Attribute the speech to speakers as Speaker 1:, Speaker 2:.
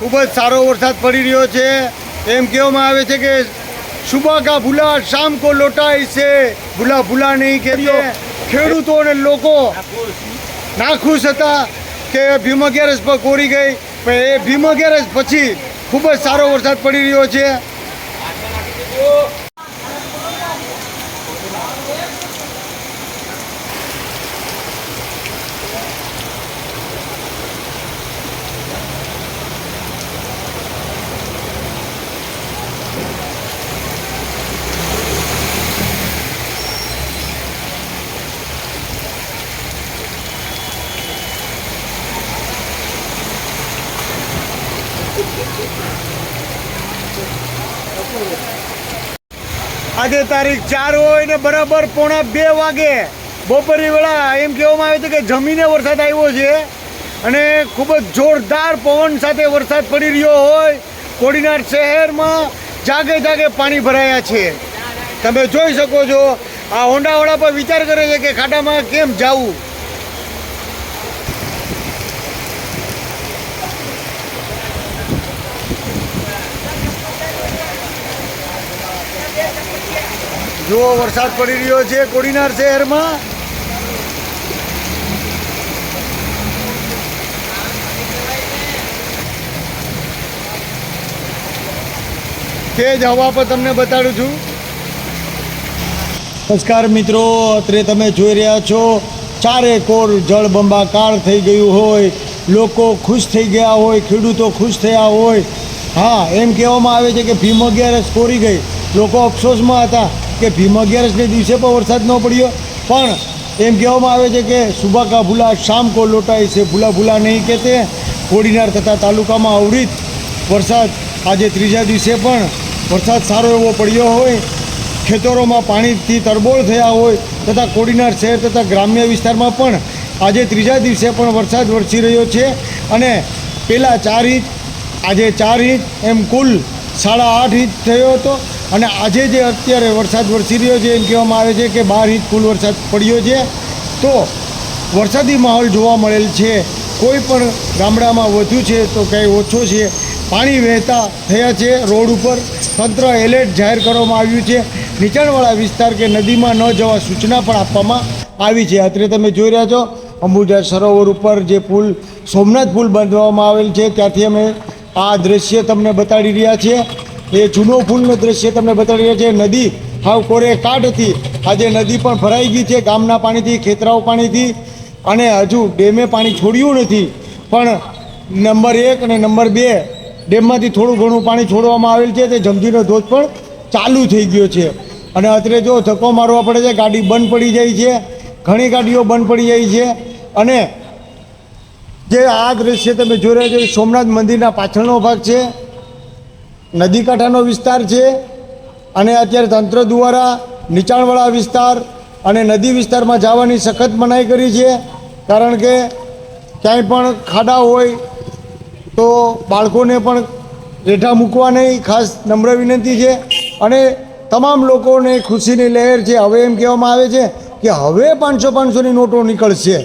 Speaker 1: ખૂબ જ સારો વરસાદ પડી રહ્યો છે। એમ કહેવામાં આવે છે કે સુબહ કા ભૂલા શામ કો લોટાય છે, ભૂલા ભૂલા નહીં કહેતો। ખેડૂતો અને લોકો નાખુશ હતા કે ભીમ 11 પર કોરી ગઈ, પણ એ ભીમ 11 પછી ખૂબ જ સારો વરસાદ પડી રહ્યો છે। આજે તારીખ 4 હોય ને બરાબર 1:45 વાગે બપોરની વેળા એમ કહેવામાં આવે છે કે જમીને વરસાદ આવ્યો છે અને ખૂબ જ જોરદાર પવન સાથે વરસાદ પડી રહ્યો હોય। કોડીનાર શહેરમાં જાગે જાગે પાણી ભરાયા છે। તમે જોઈ શકો છો આ હોન્ડાવાળા પર વિચાર કરે છે કે ખાડામાં કેમ જવું। જો વરસાદ પડી રહ્યો છે કોડીનાર શહેરમાં। તેજ હવા પર તમને બતાડું છું। નમસ્કાર મિત્રો, અત્રે તમે જોઈ રહ્યા છો ચારે કોર જળબંબાકાર થઈ ગયું હોય, લોકો ખુશ થઈ ગયા હોય, ખેડૂતો ખુશ થયા હોય। હા, એમ કહેવામાં આવે છે કે ભીમ 11 કોરી ગઈ। લોકો અફસોસમાં હતા કે ભીમ 11ને દિવસે પણ વરસાદ ન પડ્યો, પણ એમ કહેવામાં આવે છે કે સુબહ કા ભૂલા શામ કો લોટાય છે, ભૂલા ભૂલા નહીં કહેતે। કોડીનાર તથા તાલુકામાં અવિરત વરસાદ આજે ત્રીજા દિવસે પણ વરસાદ સારો એવો પડ્યો હોય, ખેતરોમાં પાણીથી તરબોળ થયા હોય તથા કોડીનાર શહેર તથા ગ્રામ્ય વિસ્તારમાં પણ આજે ત્રીજા દિવસે પણ વરસાદ વરસી રહ્યો છે। અને પહેલાં 4 ઇંચ, આજે 4 ઇંચ, એમ કુલ 8.5 ઇંચ થયો હતો। અને આજે જે અત્યારે વરસાદ વરસી રહ્યો છે એમ કહેવામાં આવે છે કે 12 ઇંચ કુલ વરસાદ પડ્યો છે। તો વરસાદી માહોલ જોવા મળેલ છે। કોઈ પણ ગામડામાં વધુ છે તો કંઈ ઓછો છે। પાણી વહેતા થયા છે રોડ ઉપર। તંત્ર એલર્ટ જાહેર કરવામાં આવ્યું છે। નીચાણવાળા વિસ્તાર કે નદીમાં ન જવા સૂચના પણ આપવામાં આવી છે। અત્યારે તમે જોઈ રહ્યા છો અંબુજા સરોવર ઉપર જે પુલ, સોમનાથ પુલ બાંધવામાં આવેલ છે, ત્યાંથી અમે આ દ્રશ્ય તમને બતાડી રહ્યા છીએ। એ જૂનો પુલનું દ્રશ્ય તમને બતાડી રહ્યા છે। નદી હાવ કોરે કાઢ હતી, આજે નદી પણ ભરાઈ ગઈ છે ગામના પાણીથી, ખેતરાઓ પાણીથી, અને હજુ ડેમે પાણી છોડ્યું નથી। પણ નંબર 1 અને નંબર 2 ડેમમાંથી થોડું ઘણું પાણી છોડવામાં આવેલ છે। તે જમજીનો ધોધ પણ ચાલુ થઈ ગયો છે અને અત્યારે જો ધક્કો મારવા પડે છે, ગાડી બંધ પડી જાય છે, ઘણી ગાડીઓ બંધ પડી જાય છે। અને જે આ દ્રશ્ય તમે જોઈ રહ્યા છો સોમનાથ મંદિરના પાછળનો ભાગ છે, નદી કાંઠાનો વિસ્તાર છે। અને અત્યારે તંત્ર દ્વારા નીચાણવાળા વિસ્તાર અને નદી વિસ્તારમાં જવાની સખત મનાઈ કરી છે, કારણ કે ક્યાંય પણ ખાડા હોય તો બાળકોને પણ રેઢા મૂકવા નહીં, ખાસ નમ્ર વિનંતી છે। અને તમામ લોકોને ખુશીની લહેર છે। હવે એમ કહેવામાં આવે છે કે હવે 500-500ની નોટો નીકળશે।